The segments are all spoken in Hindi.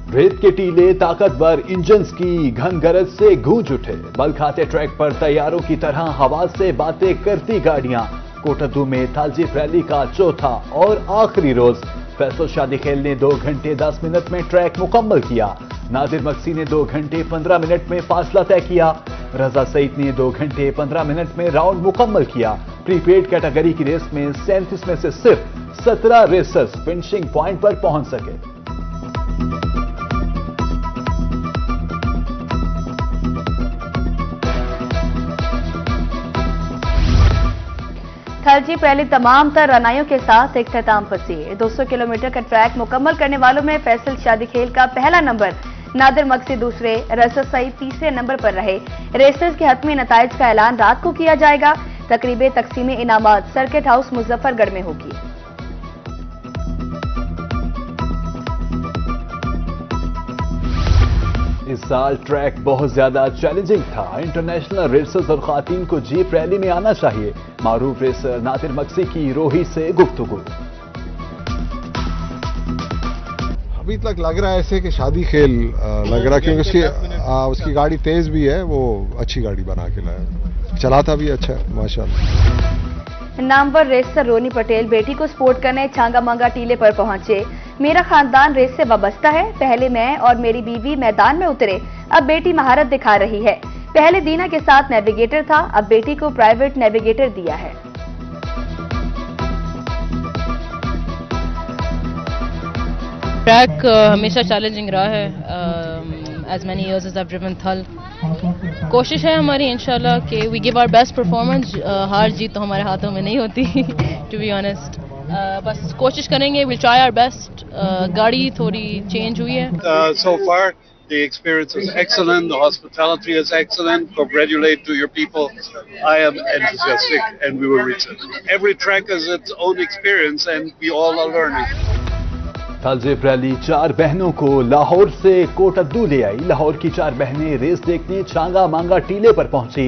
रेत के टीले ताकतवर इंजन्स की घन गरज से गूंज उठे। बल खाते ट्रैक पर तैयारों की तरह हवा से बातें करती गाड़ियां। कोटद्दू में तालजीफ रैली का चौथा और आखिरी रोज फैसल शादी खेल ने 2 घंटे 10 मिनट में ट्रैक मुकम्मल किया। नादिर मक्सी ने 2 घंटे 15 मिनट में फासला तय किया। रजा सईद ने 2 घंटे 15 मिनट में राउंड मुकम्मल किया। प्रीपेड कैटेगरी की रेस में 37 में से सिर्फ 17 रेसर्स फिनिशिंग पॉइंट पर पहुंच सके। तालजीफ रैली तमाम तर रनाइयों के साथ इख्तिताम पसीर। 200 किलोमीटर का ट्रैक मुकम्मल करने वालों में फैसल शादी खेल का पहला नंबर, नादिर मक्सी दूसरे, रजा सईद तीसरे नंबर पर रहे। रेसर्स के हतमी नताइज का ऐलान रात को किया जाएगा। तकरीबे तकसीम इनामात सर्किट हाउस मुजफ्फरगढ़ में होगी। इस साल ट्रैक बहुत ज्यादा चैलेंजिंग था। इंटरनेशनल रेसर्स और खातीन को जीप रैली में आना चाहिए। मारूफ रेसर नादिर मक्सी की रोही से गुफ्तगू। अभी तक लग रहा है ऐसे कि शादी खेल लग रहा है, क्योंकि उसकी गाड़ी तेज भी है, वो अच्छी गाड़ी बना के लाया, चलाता भी अच्छा है माशाल्लाह। नामवर रेसर रोनी पटेल बेटी को सपोर्ट करने छांगा मांगा टीले पर पहुंचे। मेरा खानदान रेस से वाबस्ता है, पहले मैं और मेरी बीवी मैदान में उतरे, अब बेटी महारत दिखा रही है। पहले दीना के साथ नेविगेटर था, अब बेटी को प्राइवेट नेविगेटर दिया है। ट्रैक हमेशा चैलेंजिंग रहा है। As many years as I have driven थल। कोशिश है हमारी इंशाल्लाह कि we give our best performance. हार जीत तो हमारे हाथों में नहीं होती टू बी ऑनेस्ट। बस कोशिश करेंगे, विल ट्राई आवर बेस्ट। गाड़ी थोड़ी चेंज हुई है। So far the experience is excellent, the hospitality is excellent. Congratulate to your people. I am enthusiastic and we will reach it. Every track has its own experience and we all are learning. तालजीफ रैली 4 बहनों को लाहौर से कोटद्दू ले आई। लाहौर की 4 बहनें रेस देखने छांगा मांगा टीले पर पहुंची।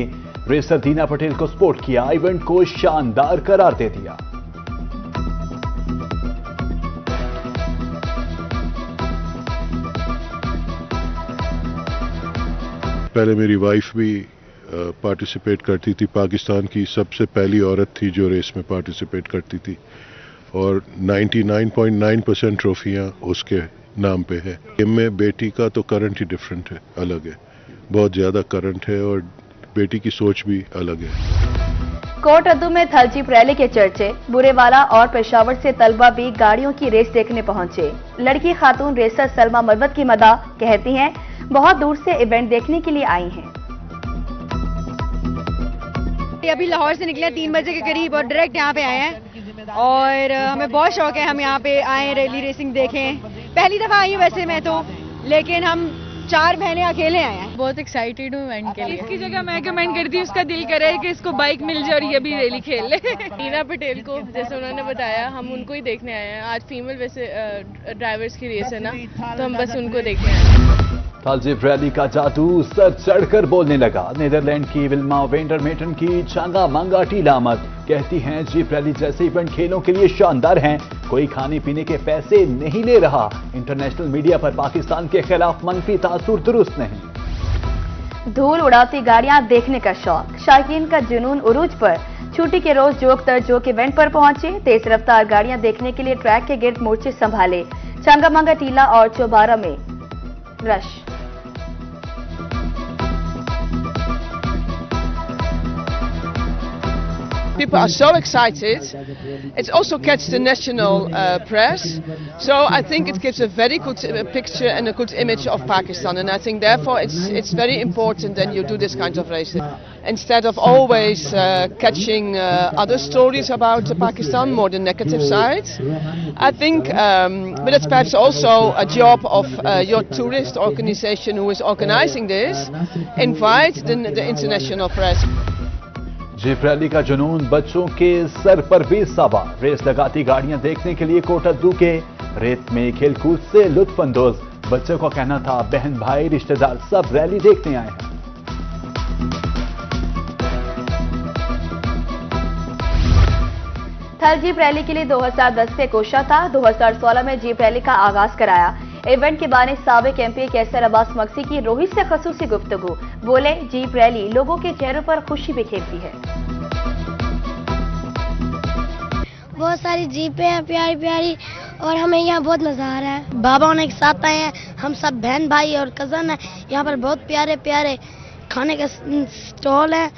रेसर दीना पटेल को सपोर्ट किया, इवेंट को शानदार करार दे दिया। पहले मेरी वाइफ भी पार्टिसिपेट करती थी। पाकिस्तान की सबसे पहली औरत थी जो रेस में पार्टिसिपेट करती थी और 99.9% ट्रॉफियां उसके नाम पे है। गेम में बेटी का तो करंट ही डिफरेंट है, अलग है, बहुत ज्यादा करंट है और बेटी की सोच भी अलग है। कोटद्दू में तालजीफ रैली के चर्चे। बुरेवाला और पेशावर से तलबा भी गाड़ियों की रेस देखने पहुंचे। लड़की खातून रेसर सलमा मरवत की मदा कहती हैं, बहुत दूर से इवेंट देखने के लिए आई हैं। अभी लाहौर से निकले 3 बजे के करीब और डायरेक्ट यहाँ पे आए हैं और हमें बहुत शौक है, हम यहाँ पे आए रैली रेसिंग देखें। पहली दफा आई हूँ वैसे मैं तो, लेकिन हम 4 बहनें अकेले आए हैं। बहुत एक्साइटेड हूँ इवेंट के लिए। इसकी जगह मैं कमेंट करती हूँ, उसका दिल करे कि इसको बाइक मिल जाए और ये भी रैली खेल ले। दीना पटेल को जैसे उन्होंने बताया, हम उनको ही देखने आए हैं। आज फीमेल वैसे ड्राइवर्स की रेस है ना, तो हम बस उनको देखने आए हैं। तालजीफ रैली का जादू सर चढ़कर बोलने लगा। नीदरलैंड की विल्मा वेंडरमेटन की छांगा मांगा टीला आमद। कहती हैं जीप रैली जैसे इवेंट खेलों के लिए शानदार हैं, कोई खाने पीने के पैसे नहीं ले रहा। इंटरनेशनल मीडिया पर पाकिस्तान के खिलाफ मनफी तासुर दुरुस्त नहीं। धूल उड़ाती गाड़ियां देखने का शौक, शायकीन का जुनून उरूज पर। छुट्टी के रोज जोक तर जोक इवेंट पर पहुंचे। तेज रफ्तार गाड़ियां देखने के लिए ट्रैक के गिर्द मोर्चे संभाले। छांगा मांगा टीला और चौबारा में rush. People are so excited. It's also catch the national press, so I think it gives a very good picture and a good image of Pakistan, and I think therefore it's very important that you do this kind of racing instead of always catching other stories about Pakistan, more the negative side. I think, but it's perhaps also a job of your tourist organization who is organizing this, invite the international press. Jeep rally का जुनून बच्चों के सर पर भी सवार। रेस लगाती गाड़ियां देखने के लिए कोटद्दू के रेत में खेलकूद से लुत्फ अंदोज। बच्चों का कहना था बहन भाई रिश्तेदार सब रैली देखने आए हैं। थल जीप रैली के लिए 2010 से कोशिश था। 2016 में जीप रैली का आगाज कराया। इवेंट के बारे साबिक एमपी कैसर अब्बास मक्सी की रोहित से खसूसी गुफ्तगू, बोले जीप रैली लोगों के चेहरों पर खुशी बिखेरती है। बहुत सारी जीपें हैं प्यारी प्यारी और हमें यहाँ बहुत मजा आ रहा है। बाबा होने के साथ आए हैं, हम सब बहन भाई और कजन हैं। यहाँ पर बहुत प्यारे प्यारे खाने के स्टॉल हैं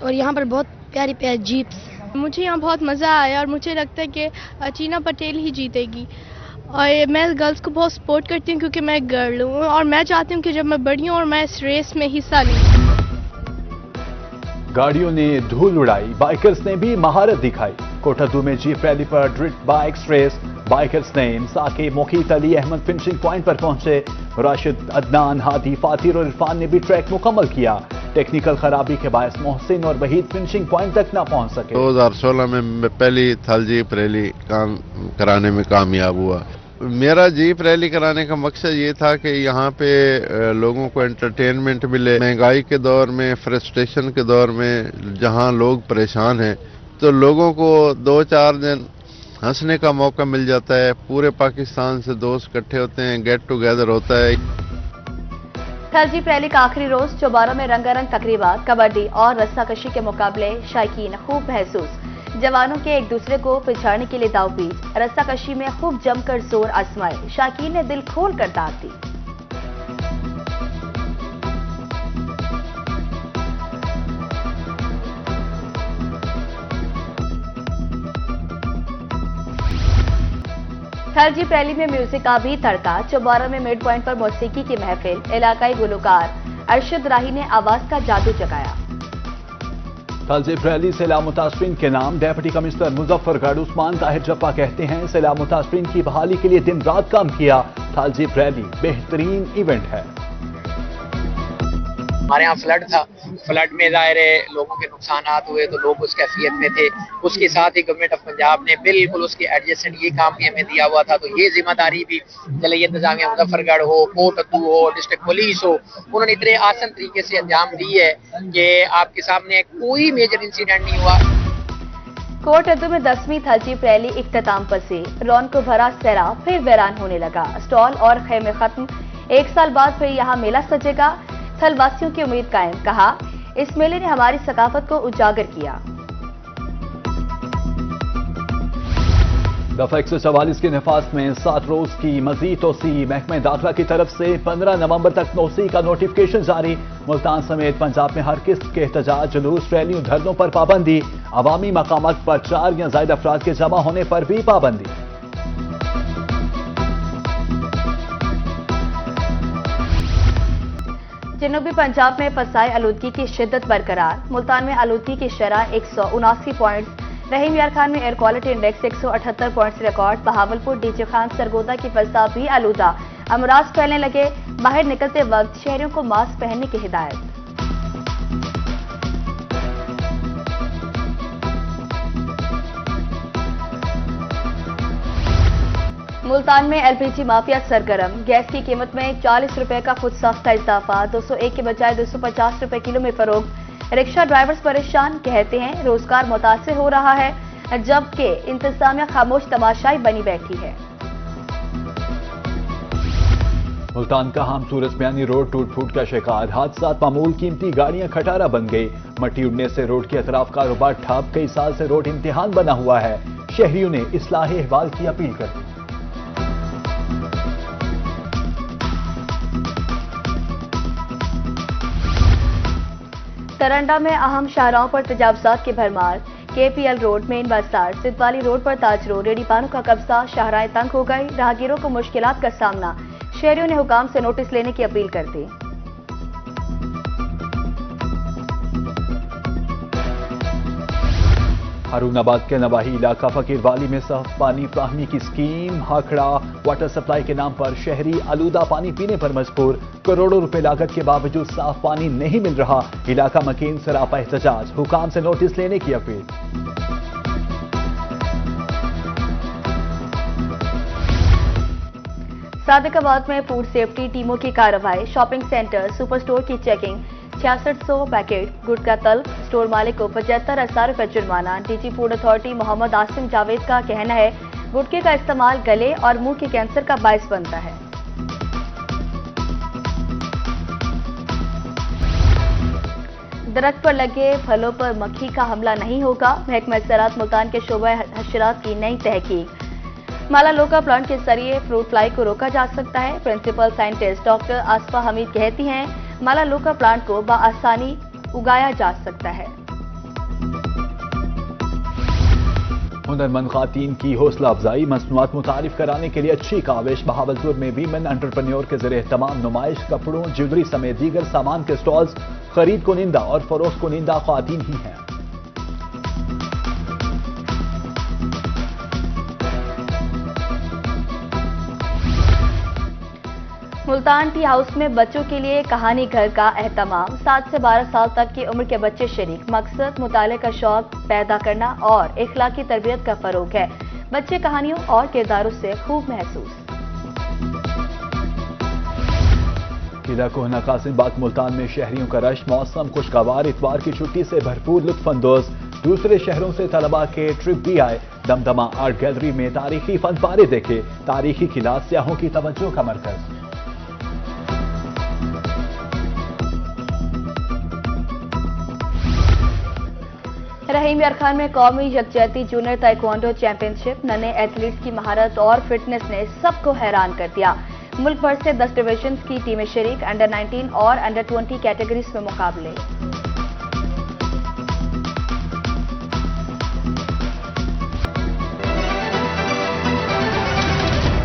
और यहाँ पर बहुत प्यारी प्यारी जीप्स। मुझे यहाँ बहुत मज़ा आया और मुझे लगता है कि चीना पटेल ही जीतेगी और मैं गर्ल्स को बहुत सपोर्ट करती हूँ क्योंकि मैं गर्ल हूँ और मैं चाहती हूँ कि जब मैं बड़ी हूँ और मैं इस रेस में हिस्सा लूँ। गाड़ियों ने धूल उड़ाई, बाइकर्स ने भी महारत दिखाई। कोटद्दू में जीप रैली पर ड्रिट बाइक्स रेस, बाइकर्स ने साके मुखीत अली अहमद फिनिशिंग पॉइंट पर पहुंचे। राशिद, अदनान, हादी, फातिर और इरफान ने भी ट्रैक मुकम्मल किया। टेक्निकल खराबी के बायस मोहसिन और वहीद फिनिशिंग पॉइंट तक न पहुंच सके। 2016 में मैं पहली थल जीप रैली काम कराने में कामयाब हुआ। मेरा जीप रैली कराने का मकसद ये था कि यहाँ पे लोगों को एंटरटेनमेंट मिले। महंगाई के दौर में, फ्रस्ट्रेशन के दौर में जहाँ लोग परेशान हैं, तो लोगों को 2-4 दिन हंसने का मौका मिल जाता है। पूरे पाकिस्तान से दोस्त इकट्ठे होते हैं, गेट टुगेदर होता है। थल जीप रैली का आखिरी रोज चौबारा में रंगारंग तकरीबात, कबड्डी और रस्साकशी के मुकाबले, शायकीन खूब महसूस। जवानों के एक दूसरे को पिछाड़ने के लिए दावपेच, रस्साकशी में खूब जमकर जोर आजमाए, शायकीन ने दिल खोल कर दाद दी। थल जीप रैली में म्यूजिक का भी तड़का, चौबारा में मिड पॉइंट पर मौसीकी की महफिल, इलाकाई गुलकार अरशद राही ने आवाज का जादू जगाया। थल जीप रैली सैलाब मुतासरीन के नाम, डेप्यूटी कमिश्नर मुजफ्फरगढ़ उस्मान ताहिर जप्पा कहते हैं सैलाब मुतासरीन की बहाली के लिए दिन रात काम किया। थल जीप रैली बेहतरीन इवेंट है। हमारे यहाँ फ्लड था, फ्लड में ज़ाहिर है लोगों के नुकसानात हुए तो लोग उस कैफियत में थे। उसके साथ ही गवर्नमेंट ऑफ पंजाब ने बिल्कुल उसके एडजस्टेंट ये काम भी हमें दिया हुआ था, तो ये जिम्मेदारी भी जलियत इंतजामिया मुजफ्फरगढ़ हो, कोटद्दू हो, डिस्ट्रिक्ट पुलिस हो, उन्होंने इतने आसान तरीके से अंजाम दी है कि आपके सामने कोई मेजर इंसिडेंट नहीं हुआ। कोटद्दू में 10वीं थल जीप रैली इख्तिताम पसीर, रौनक भरा सहरा फिर वीरान होने लगा। स्टॉल और खेमे खत्म, 1 साल बाद फिर यहाँ मेला सजेगा। थल वासियों की उम्मीद कायम, कहा इस मेले ने हमारी सकाफत को उजागर किया। दफा 144 के नफाज में 7 रोज की मजीद तोसी, महकमा दाखिला की तरफ से 15 नवंबर तक तोसी का नोटिफिकेशन जारी। मुल्तान समेत पंजाब में हर किस्म के एहतजाज, जुलूस, रैलियों, धरनों पर पाबंदी। अवामी मकामात पर 4 या ज्यादा अफराद के जमा होने पर भी पाबंदी। जनूबी पंजाब में फसाई आलूदगी की शिद्दत बरकरार, मुल्तान में आलूदगी की शरह 179 पॉइंट्स, रहीम यार खान में air quality index 178 points record. Bahawalpur, DJ Khan, Sargodha की फजा भी आलूदा, अमराज फैलने लगे। बाहर निकलते वक्त शहरियों को मास्क पहनने की हिदायत। मुल्तान में एलपीजी माफिया सरगर्म, गैस की कीमत में 40 रुपए का खुद साख्ता इजाफा, 201 के बजाय 250 रुपए किलो में फरोख्त। रिक्शा ड्राइवर्स परेशान, कहते हैं रोजगार मुतासिर हो रहा है, जबकि इंतजामिया खामोश तमाशाई बनी बैठी है। मुल्तान का हम सूरज बयानी रोड टूट फूट का शिकार, हादसात मामूल, कीमती गाड़ियां खटारा बन गई। मट्टी उड़ने से रोड के अतराफ कारोबार ठप, कई साल से रोड इम्तिहान बना हुआ है। शहरियों ने इस्लाह अहवाल की अपील कर दी। तरंडा में अहम शाहराहों पर तजावजात की भरमार, केपीएल रोड, मेन बाजार, सिद्धवाली रोड पर ताज रोड, रेडीपानों का कब्जा, शाहराहें तंग हो गई। राहगीरों को मुश्किलात का सामना, शहरियों ने हुकाम से नोटिस लेने की अपील कर दी। हारूनाबाद के नवाही इलाका फकीरवाली में साफ पानी फ्राहमी की स्कीम, हाखड़ा वाटर सप्लाई के नाम पर शहरी आलूदा पानी पीने पर मजबूर। करोड़ों रुपए लागत के बावजूद साफ पानी नहीं मिल रहा, इलाका मकीन सरापा एहतजाज, हुकाम से नोटिस लेने की अपील। सादिकाबाद में फूड सेफ्टी टीमों की कार्रवाई, शॉपिंग सेंटर, सुपर स्टोर की चेकिंग, 6600 पैकेट गुटखा तलब, स्टोर मालिक को 75,000 रुपए जुर्माना। DG food authority Mohammad Asim Javed का कहना है गुटखे का इस्तेमाल गले और मुंह के कैंसर का बायस बनता है। दरख्त पर लगे फलों पर मक्खी का हमला नहीं होगा, महकमा ज़राअत मुल्तान के शोबा हशरात की नई तहकीक। माला लोका प्लांट के जरिए फ्रूट फ्लाई को रोका जा सकता है। प्रिंसिपल साइंटिस्ट डॉक्टर आसफा हमीद कहती हैं, माला लोका प्लांट को बआसानी उगाया जा सकता है। हुनरमंद खातीन की हौसला अफजाई, मसनूआत मुतारिफ कराने के लिए अच्छी काविश। बहावलपुर में वीमेन एंटरप्रेन्योर के जरिए तमाम नुमाइश, कपड़ों, ज्वेलरी समेत दीगर सामान के स्टॉल्स खरीद कुनिंदा और फरोख्त कुनिंदा खातीन ही हैं। मुल्तान टी हाउस में बच्चों के लिए कहानी घर का एहतमाम। 7 से 12 साल तक की उम्र के बच्चे शरीक। मकसद मुताले का शौक पैदा करना और इखलाकी तरबियत का फरोग है। बच्चे कहानियों और किरदारों से खूब महसूस। किला कोहना कासिमबाग मुल्तान में शहरियों का रश, मौसम खुशगवार, इतवार की छुट्टी से भरपूर लुत्फानंदोज। दूसरे शहरों से तलबा के ट्रिप भी आए। दमदमा आर्ट गैलरी में तारीखी फनपारे देखे। तारीखी किला सियाहों की तवज्जो का मरकज। रहीम यार खान में कौमी यकजहती जूनियर ताइक्वांडो चैंपियनशिप। नन्हे एथलीट्स की महारत और फिटनेस ने सबको हैरान कर दिया। मुल्क भर से 10 डिविजन्स की टीमें शरीक। अंडर 19 और अंडर 20 कैटेगरीज में मुकाबले।